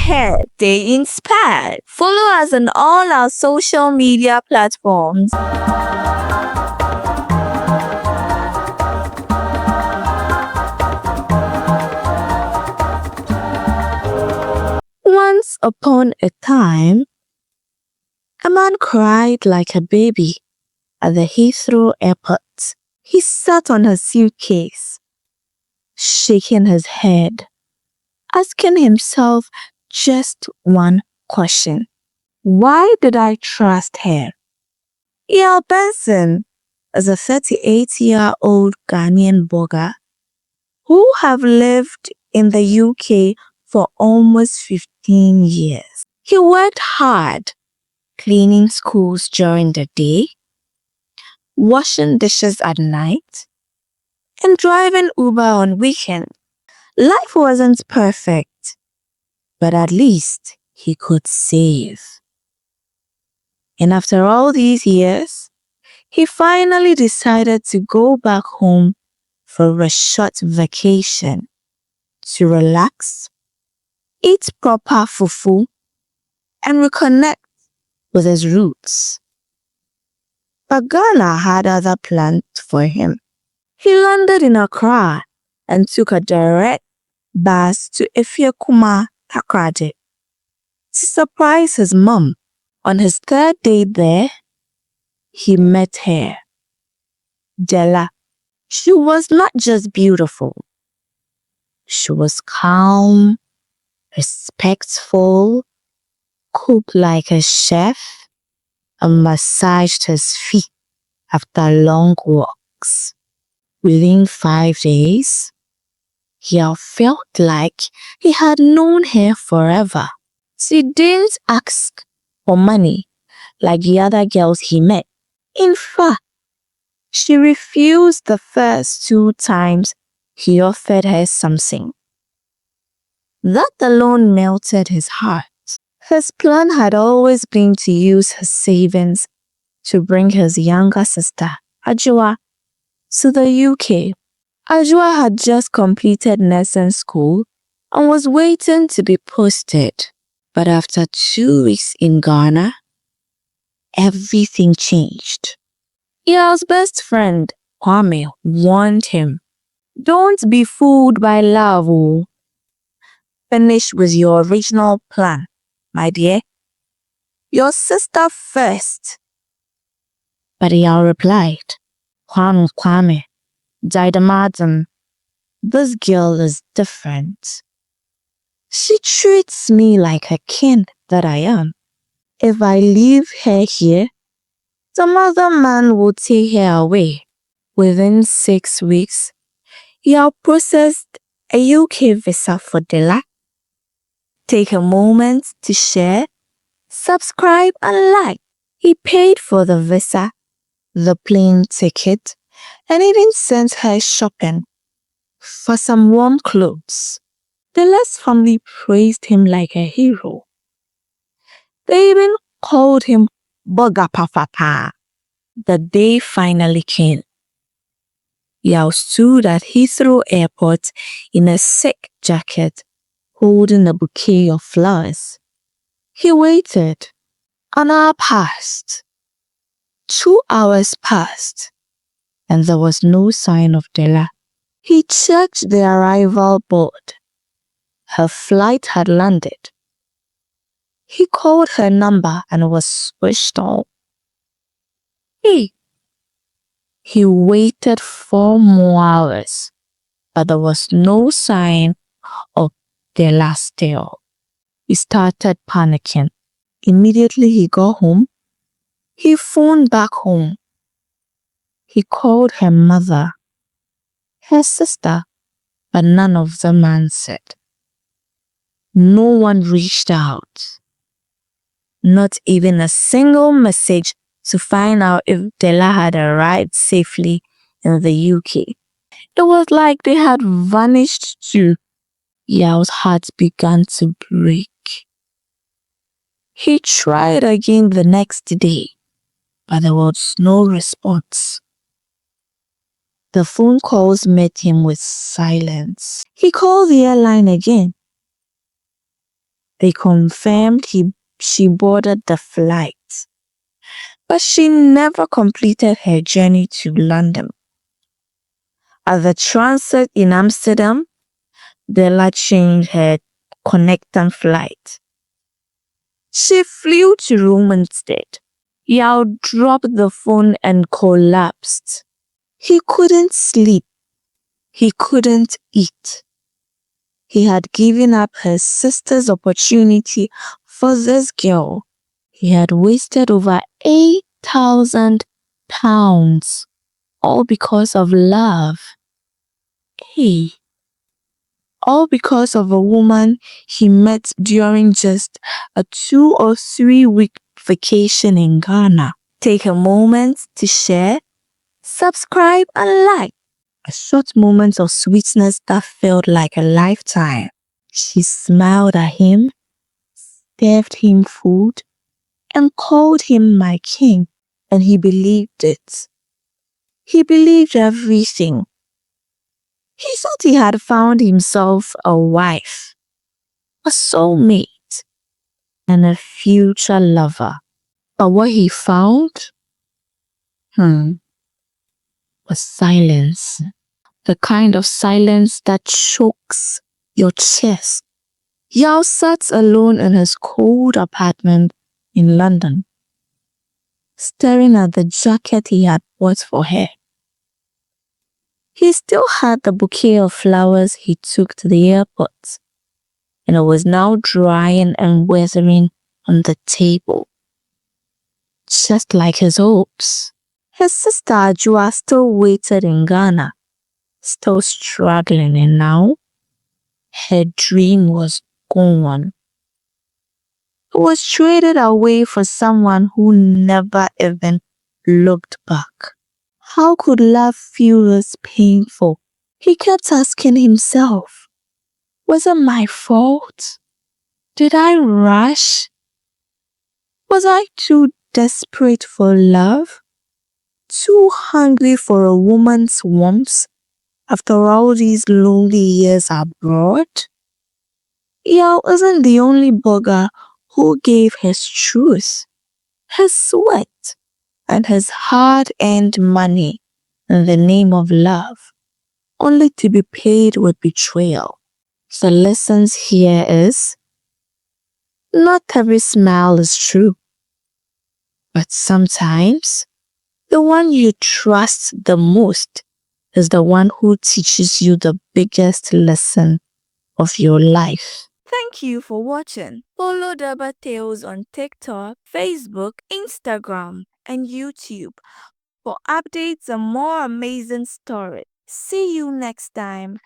hair, stay inspired. Follow us on all our social media platforms. Once upon a time, a man cried like a baby at the Heathrow Airport. He sat on his suitcase, shaking his head, asking himself just one question. Why did I trust her? Yael Benson is a 38-year-old Ghanaian blogger who have lived in the UK for almost 15 years. He worked hard cleaning schools during the day, washing dishes at night, and driving Uber on weekends. Life wasn't perfect, but at least he could save. And after all these years, he finally decided to go back home for a short vacation to relax, eat proper fufu, and reconnect with his roots. But Ghana had other plans for him. He landed in Accra and took a direct bus to Effiakuma, Takrady to surprise his mom. On his third day there, he met her, Derba. She was not just beautiful. She was calm, respectful, cooked like a chef, and massaged his feet after long walks. Within 5 days, he felt like he had known her forever. She didn't ask for money like the other girls he met. In fact, she refused the first 2 times he offered her something. That alone melted his heart. His plan had always been to use his savings to bring his younger sister, Ajua, to the UK. Ajua had just completed nursing school and was waiting to be posted. But after 2 weeks in Ghana, everything changed. Yael's best friend, Kwame, warned him, "Don't be fooled by love. Finish with your original plan, my dear. Your sister first." But Yael replied, Kwame, madam, this girl is different. She treats me like a king that I am. If I leave her here, some other man will take her away. Within 6 weeks, Yael processed a UK visa for Derba. Take a moment to share, subscribe, and like. He paid for the visa, the plane ticket, and even sent her shopping for some warm clothes. Derba's family praised him like a hero. They even called him Boga Papa. The day finally came. Yael stood at Heathrow Airport in a silk jacket, holding a bouquet of flowers. He waited. An hour passed. 2 hours passed, and there was no sign of Derba. He checked the arrival board. Her flight had landed. He called her number and was switched off. He waited 4 more hours, but there was no sign of Derba still. He started panicking. Immediately he got home, he phoned back home. He called her mother, her sister, but none of them answered. No one reached out. Not even a single message to find out if Derba had arrived safely in the UK. It was like they had vanished too. Yael's heart began to break. He tried again the next day, but there was no response. The phone calls met him with silence. He called the airline again. They confirmed she boarded the flight, but she never completed her journey to London. At the transit in Amsterdam, Derba changed her connecting flight. She flew to Rome instead. Yao dropped the phone and collapsed. He couldn't sleep. He couldn't eat. He had given up his sister's opportunity for this girl. He had wasted over £8,000, all because of love. Hey, all because of a woman he met during just a 2 or 3 week vacation in Ghana. Take a moment to share, subscribe, and like. A short moment of sweetness that felt like a lifetime. She smiled at him, served him food, and called him my king, and he believed it. He believed everything. He thought he had found himself a wife, a soulmate, and a future lover. But what he found was silence. The kind of silence that chokes your chest. Yao sat alone in his cold apartment in London, staring at the jacket he had bought for her. He still had the bouquet of flowers he took to the airport, and it was now drying and withering on the table. Just like his hopes. His sister Ajua still waited in Ghana, still struggling, and now her dream was gone. It was traded away for someone who never even looked back. How could love feel this painful? He kept asking himself, was it my fault? Did I rush? Was I too desperate for love? Too hungry for a woman's warmth after all these lonely years abroad? Yao isn't the only bugger who gave his truth, his sweat, and his hard-earned money in the name of love, only to be paid with betrayal. The lessons here is, not every smile is true, but sometimes the one you trust the most is the one who teaches you the biggest lesson of your life. Thank you for watching. Follow Derbatales on TikTok, Facebook, Instagram, and YouTube for updates and more amazing stories. See you next time.